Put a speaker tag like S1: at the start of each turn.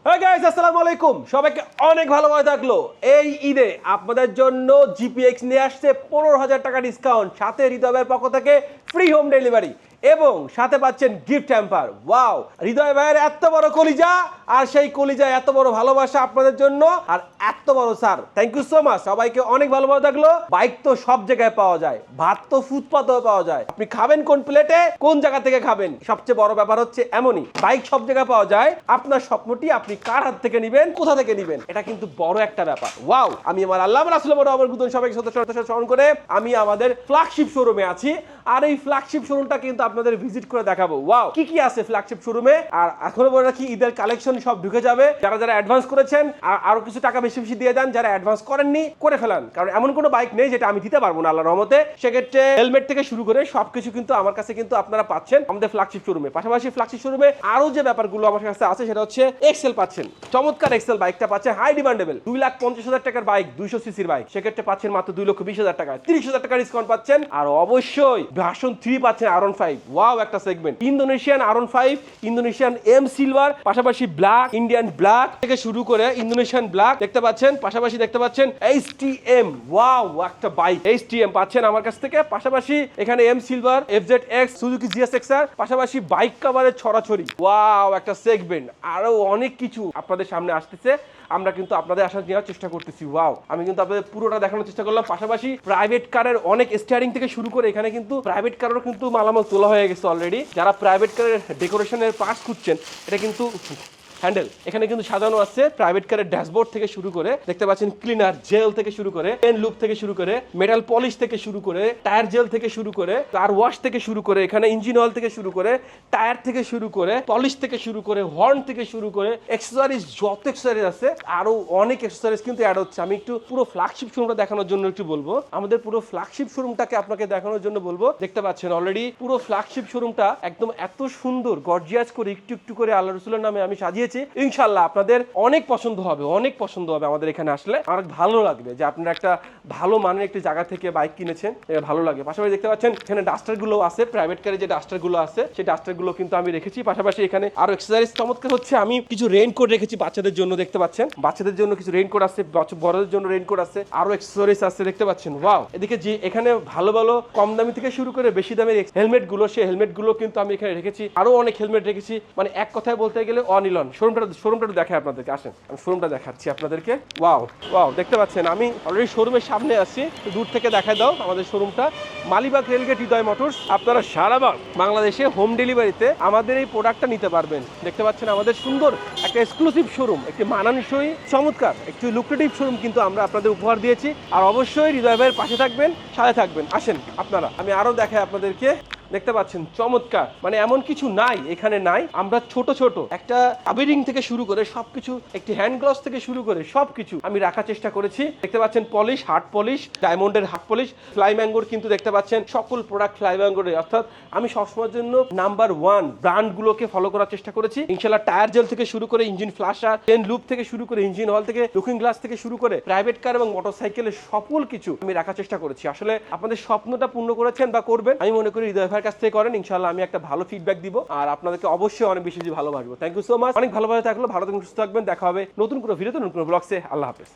S1: হ্যাঁ গাইস, আসসালামু আলাইকুম। সবাইকে অনেক ভালোভাবে থাকলো। এই ঈদে আপনাদের জন্য জিপিএক্স নিয়ে আসছে 15,000 টাকা ডিসকাউন্ট, সাথে হৃদয় ভাইয়ের পক্ষ থেকে ফ্রি হোম ডেলিভারি এবং সাথে পাচ্ছেন গিফট হ্যাম্পার। ওয়াও, হৃদয় ভাইয়ের এত বড় কলিজা, আর সেই কলিজা এত বড় ভালোবাসা আপনাদের জন্য, আর এত বড় sir, thank you so much. সবাইকে অনেক ভালোভাবে থাকলো। বাইক তো সব জায়গায় পাওয়া যায়, ভাত তো ফুটপাতেও পাওয়া যায়। আপনি খাবেন কোন প্লেটে, কোন জায়গা থেকে খাবেন, সবচেয়ে বড় ব্যাপার হচ্ছে এমনই বাইক সব জায়গায় পাওয়া যায়। আপনার স্বপ্নটি আপনি কার হাত থেকে নিবেন, কোথা থেকে নিবেন, এটা কিন্তু বড় একটা ব্যাপার। ওয়াও, আমি আমার আল্লাহ রাসূলের বড় আমার গুদন সবাইকে সদস্য স্মরণ করে আমি আমাদের ফ্ল্যাগশিপ শোরুমে আছি, আর এই ফ্ল্যাগশিপ শোরুমটা কিন্তু আপনাদের ভিজিট করে দেখাবো। ওয়াও, কি কি আছে ফ্ল্যাগশিপ শোরুমে। আর এখনো বলে রাখি, ঈদের কালেকশন সব ঢুকে যাবে। যারা যারা অ্যাডভান্স করেছেন আরো কিছু টাকা বেশি বেশি দিয়ে দেন, যারা অ্যাডভান্স করেননি করে ফেলান, কারণ এমন কোনো বাইক নেই যেটা আমি দিতে পারবো না আল্লাহর রহমতে। সেক্ষেত্রে হেলমেট থেকে শুরু করে সবকিছু কিন্তু আমার কাছে কিন্তু আপনারা পাচ্ছেন আমাদের ফ্ল্যাগশিপ শোরুমে। পাশাপাশি ফ্ল্যাগশিপ শোরুমে আরো যে ব্যাপারগুলো আমার কাছে আছে সেটা হচ্ছে এক্সেল পাচ্ছেন, চমৎকার এক্সেল বাইকটা পাচ্ছেন, হাই ডিমান্ডেবল 2,50,000 টাকার বাইক, 200 সিসির বাইক, সেক্ষেত্রে পাচ্ছেন মাত্র 2,20,000 টাকা, 30,000 টাকা ডিসকাউন্ট পাচ্ছেন। আর অবশ্যই ভার্সন 3 পাচ্ছেন R15। ওয়াও, একটা segment Indonesian R15, Indonesian M silver, পাশাপাশি ব্ল্যাক, ইন্ডিয়ান ব্ল্যাক থেকে শুরু করে ইন্দোনেশিয়ান ব্ল্যাক দেখতে পাচ্ছেন। পাশাপাশি দেখতে পাচ্ছেন HTM। ওয়াও, একটা বাইক HTM পাচ্ছেন আমার কাছ থেকে। পাশাপাশি এখানে M silver, FZX, Suzuki GSX-R, পাশাপাশি বাইক কভারের ছড়াছড়ি। ওয়াও, একটা সেগমেন্ট। আরো অনেক কিছু আপনাদের সামনে আসতেছে, আমরা কিন্তু আপনাদের আশা নেওয়ার চেষ্টা করতেছি। ওয়াও, আমি কিন্তু আপনাদের পুরোটা দেখানোর চেষ্টা করলাম। পাশাপাশি প্রাইভেট কারের অনেক স্টিয়ারিং থেকে শুরু করে এখানে কিন্তু প্রাইভেট কারেরও কিন্তু মালামাল তোলা হয়ে গেছে অলরেডি। যারা প্রাইভেট কারের ডেকোরেশনের পার্টস খুঁজছেন, এটা কিন্তু হ্যান্ডেল এখানে কিন্তু সাজানো আছে। প্রাইভেট কারের ড্যাশবোর্ড থেকে শুরু করে দেখতে পাচ্ছেন ক্লিনার জেল থেকে শুরু করে পেন লুপ থেকে শুরু করে মেটাল পলিশ থেকে শুরু করে টায়ার জেল থেকে শুরু করে কার ওয়াশ থেকে শুরু করে এখানে ইঞ্জিন অয়েল থেকে শুরু করে টায়ার থেকে শুরু করে পলিশ থেকে শুরু করে হর্ন থেকে শুরু করে অ্যাকসেসরিজ, যত অ্যাকসেসরিজ আছে আরো অনেক অ্যাকসেসরিজ কিন্তু অ্যাড হচ্ছে। আমি একটু পুরো ফ্ল্যাগশিপ শোরুমটা দেখানোর জন্য একটু বলবো, আমাদের পুরো ফ্ল্যাগশিপ শোরুমটাকে আপনাকে দেখানোর জন্য বলবো। দেখতে পাচ্ছেন অলরেডি পুরো ফ্ল্যাগশিপ শোরুমটা একদম এত সুন্দর গর্জিয়াস করে একটু একটু করে আল্লাহ রাসূলের নামে আমি সাজিয়েছি। ইনশাআল্লাহ আপনাদের অনেক পছন্দ হবে, অনেক পছন্দ হবে আমাদের এখানে আসলে। আমার ভালো লাগবে যে আপনারা একটা ভালো মানের একটি জায়গা থেকে বাইক কিনেছেন, ভালো লাগে। পাশাপাশি দেখতে পাচ্ছেন এখানে ডাস্টার গুলো আছে, প্রাইভেট কারে যে ডাস্টার গুলো আছে সেই ডাস্টার গুলো কিন্তু আমি রেখেছি। পাশাপাশি এখানে আরো এক্সেসরিজ চমৎকার হচ্ছে, আমি কিছু রেইনকোট রেখেছি বাচ্চাদের জন্য। দেখতে পাচ্ছেন বাচ্চাদের জন্য কিছু রেইনকোট আছে, বড়দের জন্য রেইনকোট আছে, আরো এক্সেসরিজ আছে দেখতে পাচ্ছেন। ওয়াও, এদিকে যে এখানে ভালো ভালো কম দামি থেকে শুরু করে বেশি দামের হেলমেট গুলো, সেই হেলমেট গুলো কিন্তু আমি এখানে রেখেছি। আরো অনেক হেলমেট রেখেছি, মানে এক কথায় বলতে গেলে অনিলন। শোরুমটা দেখাই আপনাদেরকে, আসেন আমি শোরুমটা দেখাচ্ছি আপনাদেরকে। ওয়াও ওয়াও, দেখতে পাচ্ছেন আমি অলরেডি শোরুমের সামনে আছি, দূর থেকে দেখাই দাও আমাদের শোরুমটা। মালিবাগ রেলগেট হৃদয় মোটরস। আপনারা সারা বাংলাদেশে হোম ডেলিভারিতে আমাদের এই প্রোডাক্টটা নিতে পারবেন। দেখতে পাচ্ছেন আমাদের সুন্দর একটা এক্সক্লুসিভ শোরুম, একটি মানানসই চমৎকার একটি লুক্রেটিভ শোরুম কিন্তু আমরা আপনাদের উপহার দিয়েছি। আর অবশ্যই হৃদয় ভাইয়ের পাশে থাকবেন, সাথে থাকবেন। আসেন আপনারা, আমি আরো দেখাই আপনাদেরকে। দেখতে পাচ্ছেন চমৎকার, মানে এমন কিছু নাই এখানে নাই। আমরা ছোট ছোট একটা কাবিরিং থেকে শুরু করে সবকিছু, একটি হ্যান্ড গ্লাভস থেকে শুরু করে সবকিছু আমি রাখার চেষ্টা করেছি। দেখতে পাচ্ছেন পলিশ, হার্ড পলিশ, ডায়মন্ডের হার্ড পলিশ, ফ্লাই ম্যাঙ্গোর কিন্তু দেখতে পাচ্ছেন সকল প্রোডাক্ট ফ্লাই ম্যাঙ্গোর। অর্থাৎ আমি সবসময়ের জন্য নাম্বার 1 ব্র্যান্ডগুলোকে ফলো করার চেষ্টা করেছি ইনশাআল্লাহ। টায়ার জেল থেকে শুরু করে ইঞ্জিন ফ্লাশার, পেন লুপ থেকে শুরু করে ইঞ্জিন অয়েল থেকে লুকিং গ্লাস থেকে শুরু করে প্রাইভেট কার এবং মোটরসাইকেলের সকল কিছু আমি রাখার চেষ্টা করেছি। আসলে আপনাদের স্বপ্নটা পূর্ণ করেছেন বা করবেন, আমি মনে করি হৃদয় ভাইয়ের কাছ থেকে করেন, ইনশাআল্লাহ আমি একটা ভালো ফিডব্যাক দিব আর আপনাদেরকে অবশ্যই অনেক বেশি ভালোবাসবো। থ্যাংক ইউ সো মাচ, অনেক ভালোভাবে থাকলো, ভালো থাকবেন, সুস্থ থাকবেন। দেখা হবে নতুন কোনো ভিডিওতে, নতুন ব্লগসে। আল্লাহ হাফেজ।